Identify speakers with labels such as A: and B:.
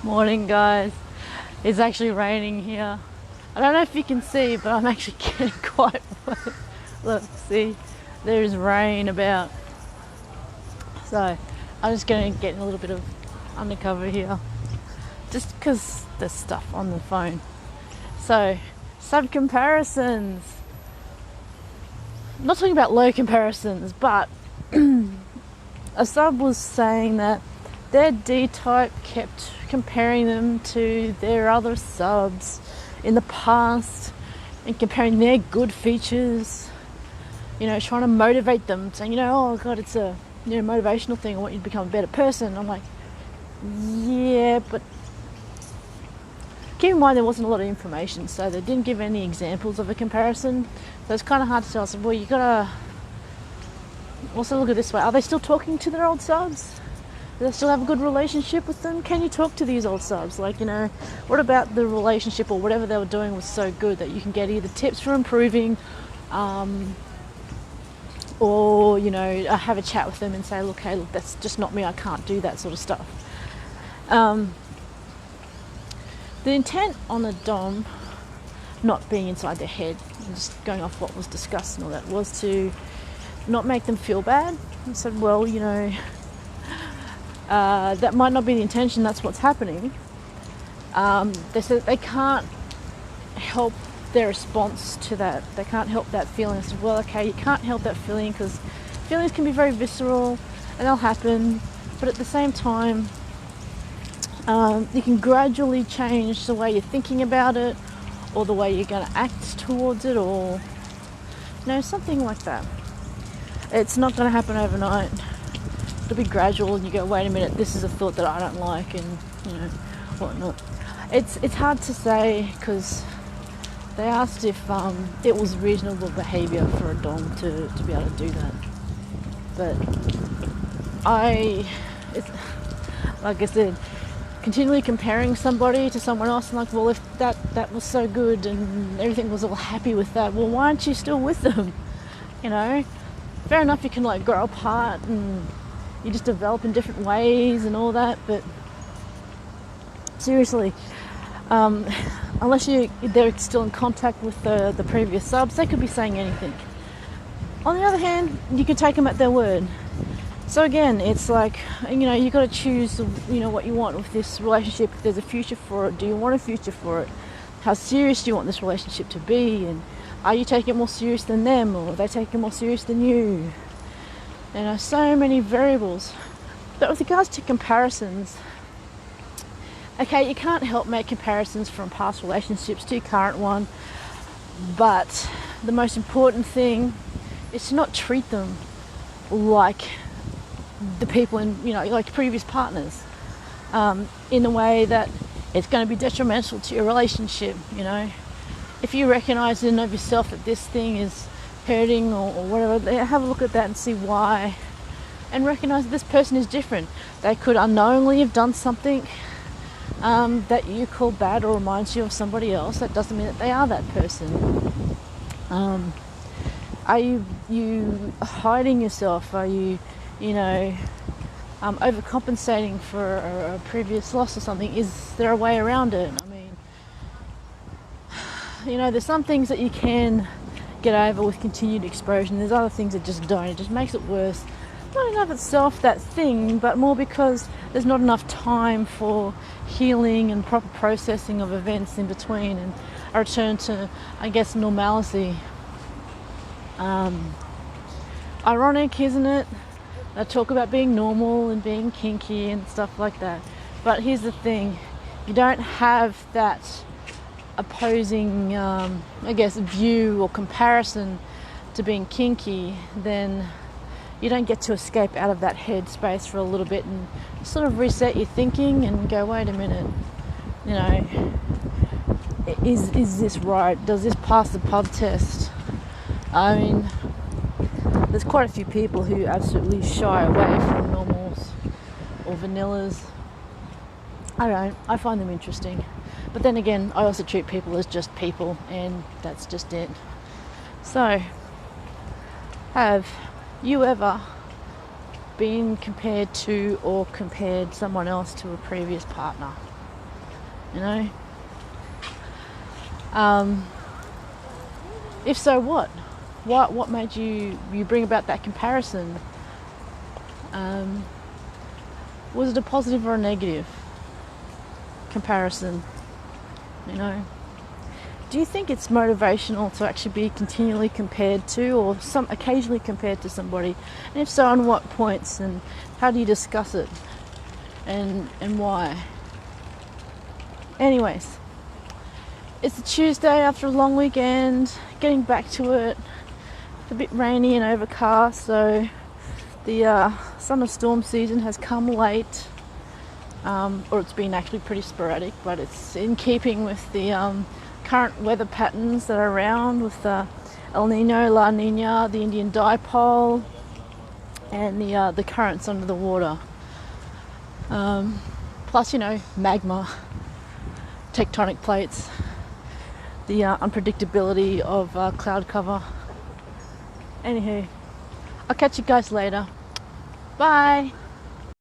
A: Morning, guys. It's actually raining here. I don't know if you can see, but I'm actually getting quite wet. Look, see, there's rain about. So I'm just going to get in a little bit of undercover here, just because there's stuff on the phone. So, sub comparisons. I'm not talking about low comparisons, but a sub was saying that their D-type kept comparing them to their other subs in the past and comparing their good features, trying to motivate them, saying, oh God, it's a motivational thing. I want you to become a better person. I'm like, yeah, but keep in mind there wasn't a lot of information, so they didn't give any examples of a comparison. So it's kind of hard to tell. I said, well, you gotta also look at it this way. Are they still talking to their old subs? Do they still have a good relationship with them? Can you talk to these old subs? What about the relationship or whatever they were doing was so good that you can get either tips for improving, or, have a chat with them and say, look, hey, look, that's just not me. I can't do that sort of stuff. The intent on a dom not being inside their head, and just going off what was discussed and all that, was to not make them feel bad. I said, well, that might not be the intention, that's what's happening. They said they can't help their response to that. They can't help that feeling. I said, well, okay, you can't help that feeling because feelings can be very visceral and they'll happen, but at the same time, you can gradually change the way you're thinking about it or the way you're going to act towards it, or something like that. It's not going to happen overnight. It'll be gradual, and you go, wait a minute, this is a thought that I don't like, and whatnot. It's hard to say, because they asked if it was reasonable behaviour for a dom to be able to do that. But it's like I said, continually comparing somebody to someone else, and like, well, if that was so good and everything was all happy with that, well, why aren't you still with them? Fair enough, you can grow apart and you just develop in different ways and all that, but seriously, unless they're still in contact with the previous subs, they could be saying anything. On the other hand, you can take them at their word. So again, it's like, you got to choose, what you want with this relationship. If there's a future for it, do you want a future for it? How serious do you want this relationship to be? And are you taking it more serious than them, or are they taking it more serious than you? So many variables. But with regards to comparisons, okay, you can't help make comparisons from past relationships to your current one, but the most important thing is to not treat them like the people in, like previous partners, in a way that it's going to be detrimental to your relationship. If you recognize in and of yourself that this thing is hurting or whatever, have a look at that and see why, and recognize that this person is different. They could unknowingly have done something that you call bad or reminds you of somebody else. That doesn't mean that they are that person. Are you hiding yourself? Are you overcompensating for a previous loss or something? Is there a way around it? There's some things that you can get over with continued exposure, and there's other things that just don't. It just makes it worse. Not in and of itself, that thing, but more because there's not enough time for healing and proper processing of events in between, and a return to, I guess, normalcy. Ironic, isn't it? I talk about being normal and being kinky and stuff like that. But here's the thing, you don't have that opposing, view or comparison to being kinky, then you don't get to escape out of that head space for a little bit and sort of reset your thinking and go, wait a minute, is this right? Does this pass the pub test? There's quite a few people who absolutely shy away from normals or vanillas. I don't. I find them interesting. But then again, I also treat people as just people, and that's just it. So, have you ever been compared to or compared someone else to a previous partner? You know? If so, what? What made you bring about that comparison? Was it a positive or a negative comparison? You know? Do you think it's motivational to actually be continually compared to, or occasionally compared to somebody? And if so, on what points, and how do you discuss it, and why? Anyways, it's a Tuesday after a long weekend, getting back to it. It's a bit rainy and overcast, so the summer storm season has come late, or it's been actually pretty sporadic, but it's in keeping with the current weather patterns that are around, with El Nino, La Nina, the Indian dipole, and the currents under the water. Plus, you know, magma, tectonic plates, the unpredictability of cloud cover. Anywho, I'll catch you guys later. Bye.